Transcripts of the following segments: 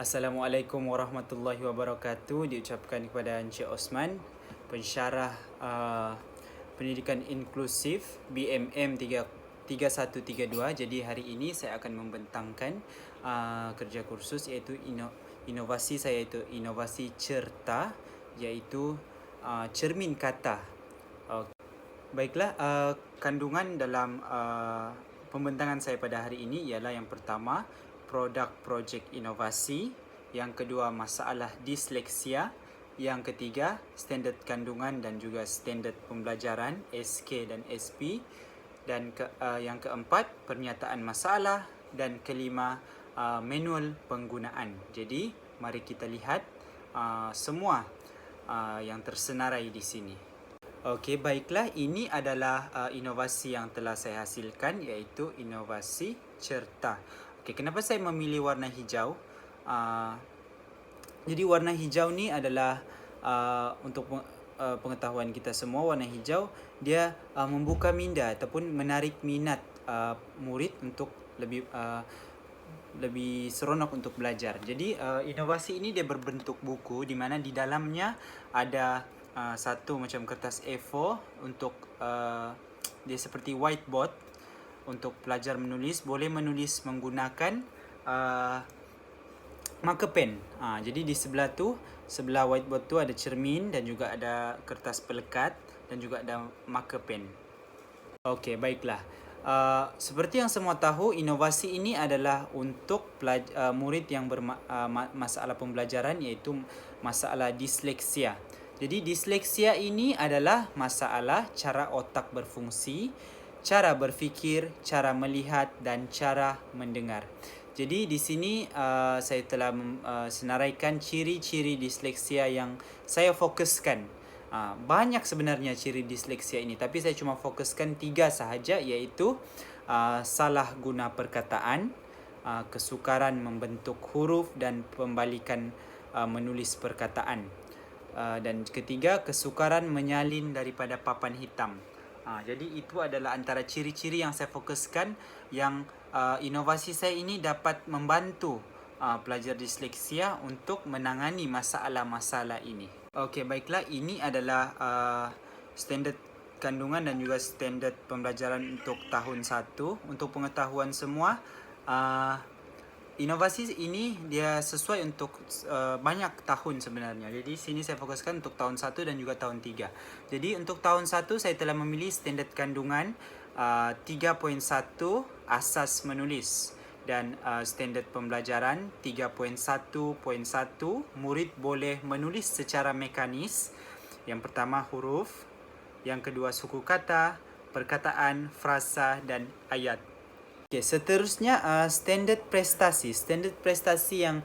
Assalamualaikum warahmatullahi wabarakatuh. Diucapkan kepada Encik Osman, pensyarah pendidikan inklusif BMM 3132. Jadi hari ini saya akan membentangkan kerja kursus iaitu inovasi saya, iaitu inovasi certa, iaitu cermin kata. Baiklah, kandungan dalam pembentangan saya pada hari ini ialah yang pertama, produk projek inovasi, yang kedua, masalah disleksia, yang ketiga, standard kandungan dan juga standard pembelajaran SK dan SP, dan yang keempat, pernyataan masalah, dan kelima, manual penggunaan. Jadi, mari kita lihat semua yang tersenarai di sini. Okey, baiklah, ini adalah inovasi yang telah saya hasilkan, iaitu inovasi certa. Okey, kenapa saya memilih warna hijau? Jadi warna hijau ni adalah untuk pengetahuan kita semua, warna hijau dia membuka minda ataupun menarik minat murid untuk lebih seronok untuk belajar. Jadi inovasi ini dia berbentuk buku di mana di dalamnya ada satu macam kertas A4 untuk dia seperti whiteboard untuk pelajar menulis. Boleh menulis menggunakan marker pen. Jadi di sebelah whiteboard tu ada cermin dan juga ada kertas pelekat dan juga ada marker pen. Okey, baiklah. Seperti yang semua tahu, inovasi ini adalah untuk murid yang bermasalah pembelajaran, iaitu masalah disleksia. Jadi disleksia ini adalah masalah cara otak berfungsi, cara berfikir, cara melihat dan cara mendengar. Jadi di sini saya telah senaraikan ciri-ciri disleksia yang saya fokuskan. Banyak sebenarnya ciri disleksia ini, tapi saya cuma fokuskan 3 sahaja, iaitu salah guna perkataan, kesukaran membentuk huruf dan pembalikan menulis perkataan. Dan ketiga, kesukaran menyalin daripada papan hitam. Jadi itu adalah antara ciri-ciri yang saya fokuskan, yang inovasi saya ini dapat membantu pelajar disleksia untuk menangani masalah-masalah ini. Okey, baiklah, ini adalah standard kandungan dan juga standard pembelajaran untuk tahun 1. Untuk pengetahuan semua, inovasi ini dia sesuai untuk banyak tahun sebenarnya. Jadi sini saya fokuskan untuk tahun 1 dan juga tahun 3. Jadi untuk tahun 1 saya telah memilih standard kandungan 3.1 asas menulis, dan standard pembelajaran 3.1.1 murid boleh menulis secara mekanis. Yang pertama huruf, yang kedua suku kata, perkataan, frasa dan ayat. Okay, seterusnya standard prestasi. Standard prestasi yang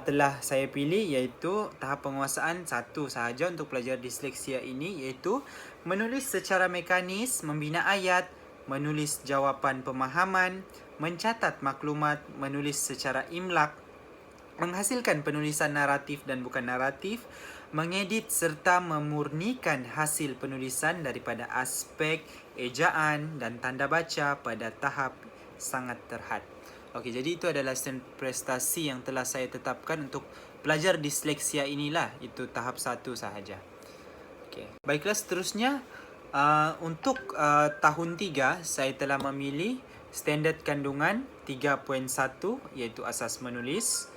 telah saya pilih iaitu tahap penguasaan 1 sahaja untuk pelajar disleksia ini, iaitu menulis secara mekanis, membina ayat, menulis jawapan pemahaman, mencatat maklumat, menulis secara imlak, menghasilkan penulisan naratif dan bukan naratif, mengedit serta memurnikan hasil penulisan daripada aspek ejaan dan tanda baca pada tahap sangat terhad. Okey, jadi itu adalah standard prestasi yang telah saya tetapkan untuk pelajar disleksia inilah, itu tahap 1 sahaja. Okey, baiklah, seterusnya untuk tahun 3 saya telah memilih standard kandungan 3.1 iaitu asas menulis,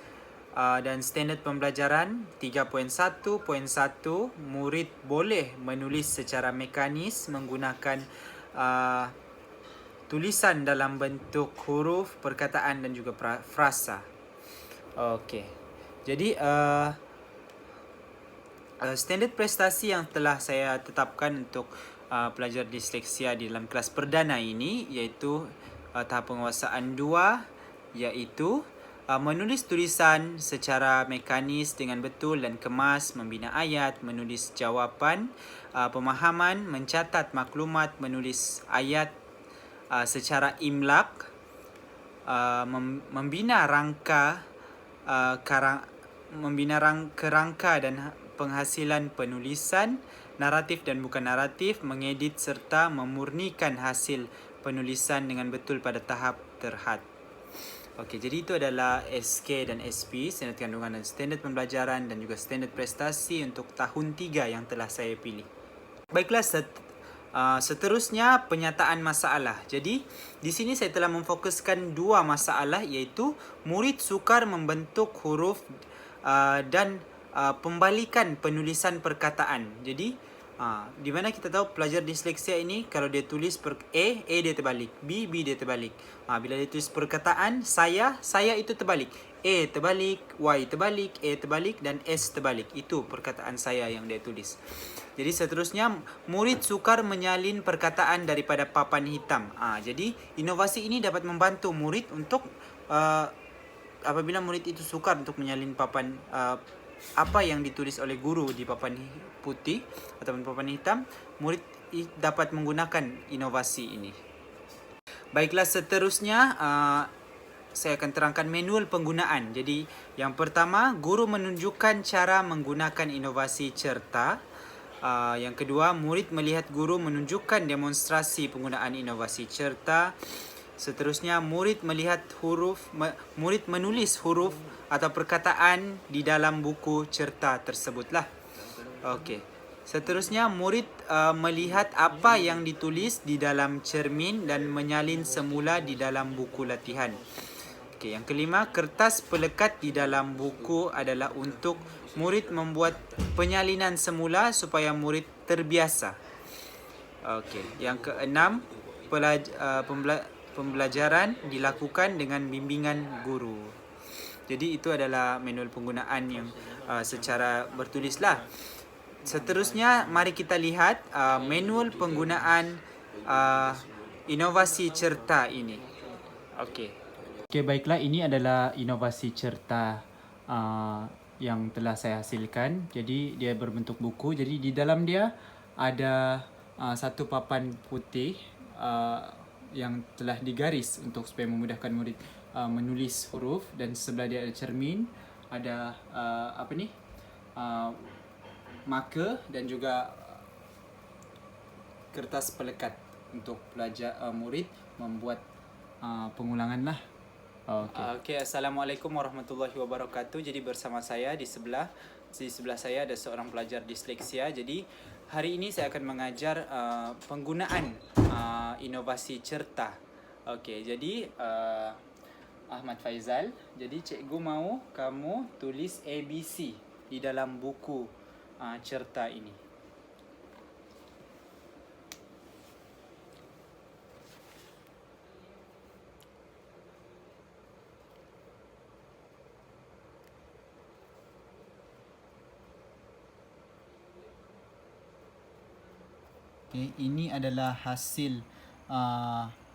dan standard pembelajaran 3.1.1 murid boleh menulis secara mekanis menggunakan tulisan dalam bentuk huruf, perkataan dan juga frasa. Okey. Jadi standard prestasi yang telah saya tetapkan untuk pelajar disleksia di dalam kelas perdana ini iaitu tahap penguasaan 2, iaitu menulis tulisan secara mekanis dengan betul dan kemas, membina ayat, menulis jawapan pemahaman, mencatat maklumat, menulis ayat secara imlak, membina kerangka dan penghasilan penulisan, naratif dan bukan naratif, mengedit serta memurnikan hasil penulisan dengan betul pada tahap terhad. Okey, jadi itu adalah SK dan SP, standard kandungan dan standard pembelajaran dan juga standard prestasi untuk tahun 3 yang telah saya pilih. Baiklah, seterusnya penyataan masalah. Jadi, di sini saya telah memfokuskan 2 masalah, iaitu murid sukar membentuk huruf dan pembalikan penulisan perkataan. Jadi, di mana kita tahu pelajar disleksia ini kalau dia tulis A dia terbalik, B dia terbalik. Bila dia tulis perkataan saya itu terbalik. A terbalik, Y terbalik, A terbalik dan S terbalik. Itu perkataan saya yang dia tulis. Jadi seterusnya, murid sukar menyalin perkataan daripada papan hitam. Jadi inovasi ini dapat membantu murid untuk apabila murid itu sukar untuk menyalin papan apa yang ditulis oleh guru di papan putih ataupun papan hitam, murid dapat menggunakan inovasi ini. Baiklah, seterusnya saya akan terangkan manual penggunaan. Jadi yang pertama, guru menunjukkan cara menggunakan inovasi certa. Yang kedua, murid melihat guru menunjukkan demonstrasi penggunaan inovasi certa. Seterusnya, murid menulis huruf atau perkataan di dalam buku certa tersebutlah. Okey. Seterusnya, murid melihat apa yang ditulis di dalam cermin dan menyalin semula di dalam buku latihan. Okey, yang kelima, kertas pelekat di dalam buku adalah untuk murid membuat penyalinan semula supaya murid terbiasa. Okey, yang keenam, pembelajaran dilakukan dengan bimbingan guru. Jadi itu adalah manual penggunaan yang secara bertulislah. Seterusnya, mari kita lihat manual penggunaan inovasi certa ini. Okey. Okey, baiklah, ini adalah inovasi certa yang telah saya hasilkan. Jadi dia berbentuk buku. Jadi di dalam dia ada satu papan putih yang telah digaris untuk supaya memudahkan murid menulis huruf, dan sebelah dia ada cermin, ada marker dan juga kertas pelekat untuk pelajar murid membuat pengulangan lah. Okey, Assalamualaikum warahmatullahi wabarakatuh. Jadi bersama saya di sebelah saya ada seorang pelajar disleksia. Jadi hari ini saya akan mengajar penggunaan inovasi certa. Okey, jadi Ahmad Faizal, jadi cikgu mahu kamu tulis ABC di dalam buku certa ini. Okay, ini adalah hasil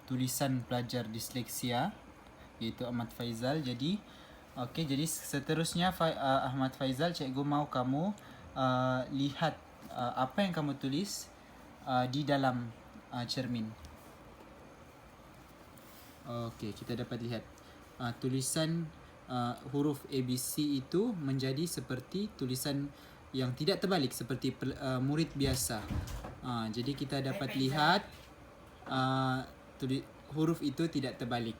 tulisan pelajar disleksia, iaitu Ahmad Faizal. Jadi jadi seterusnya Ahmad Faizal, cikgu mahu kamu lihat apa yang kamu tulis di dalam cermin. Okey, kita dapat lihat tulisan huruf ABC itu menjadi seperti tulisan yang tidak terbalik seperti murid biasa. Jadi kita dapat lihat huruf itu tidak terbalik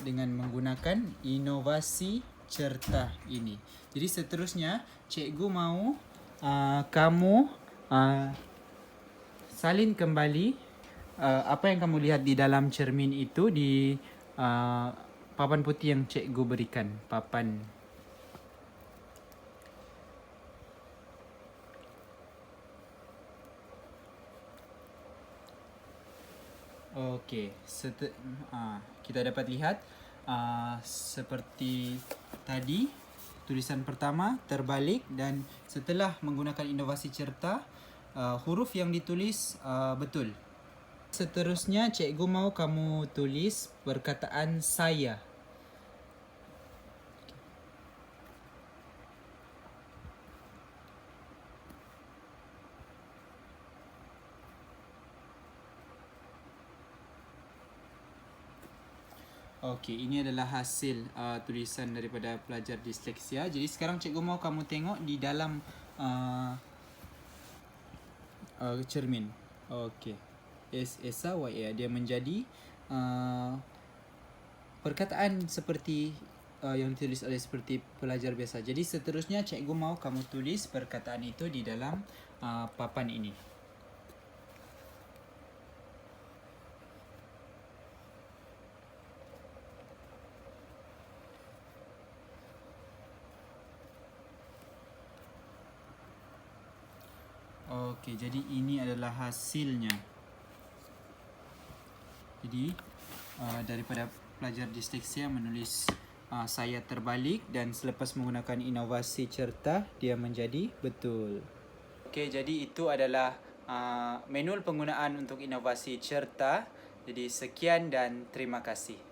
dengan menggunakan inovasi certa ini. Jadi seterusnya, cikgu mahu kamu salin kembali apa yang kamu lihat di dalam cermin itu di papan putih yang cikgu berikan. Okey, kita dapat lihat seperti tadi, tulisan pertama terbalik, dan setelah menggunakan inovasi certa, huruf yang ditulis betul. Seterusnya, cikgu mahu kamu tulis perkataan saya. Okey, ini adalah hasil tulisan daripada pelajar disleksia. Jadi sekarang cikgu mahu kamu tengok di dalam cermin. Okey. Esa Y A, dia menjadi perkataan seperti yang ditulis oleh seperti pelajar biasa. Jadi seterusnya cikgu mau kamu tulis perkataan itu di dalam papan ini. Okey, jadi ini adalah hasilnya. Jadi daripada pelajar disleksia menulis saya terbalik dan selepas menggunakan inovasi cerita dia menjadi betul. Okey, jadi itu adalah manual penggunaan untuk inovasi cerita. Jadi sekian dan terima kasih.